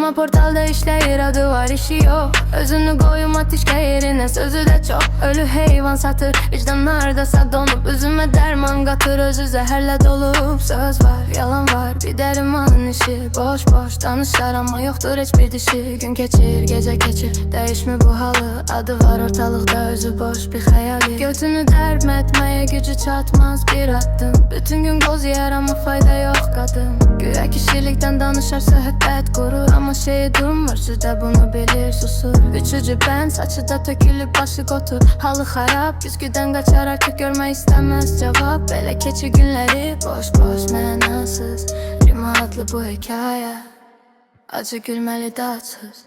Amma portalda işləyir, adı var, işi yok. Özünü qoyum atışqa yerinə, sözü də çox. Ölü heyvan satır, vicdanlardasa donub. Üzümə dərman qatır, özü zəhərlə dolub. Söz var, yalan var, bir dərmanın işi. Boş boş danışar amma yoxdur heç bir dişi. Gün keçir, gecə keçir, dəyişmir bu halı. Adı var ortalıqda, özü boş bir xəyali. Götünü dərm etməyə gücü çatmaz bir addım. Bütün gün qoz yer amma fayda yox qadın. Güya kişilikdən danışar, söhbət qurur. Amma şeyi durmur, sizdə bunu bilir, susur. Üçücü bənd, saçı da tökülüb, başı qotur. Halı xarab, güzgüdən qaçar, artıq görmək istəməz cavab. Belə keçir günləri, boş boş mənasız. Rima adlı bu hekayə, acı gülməli dadsız.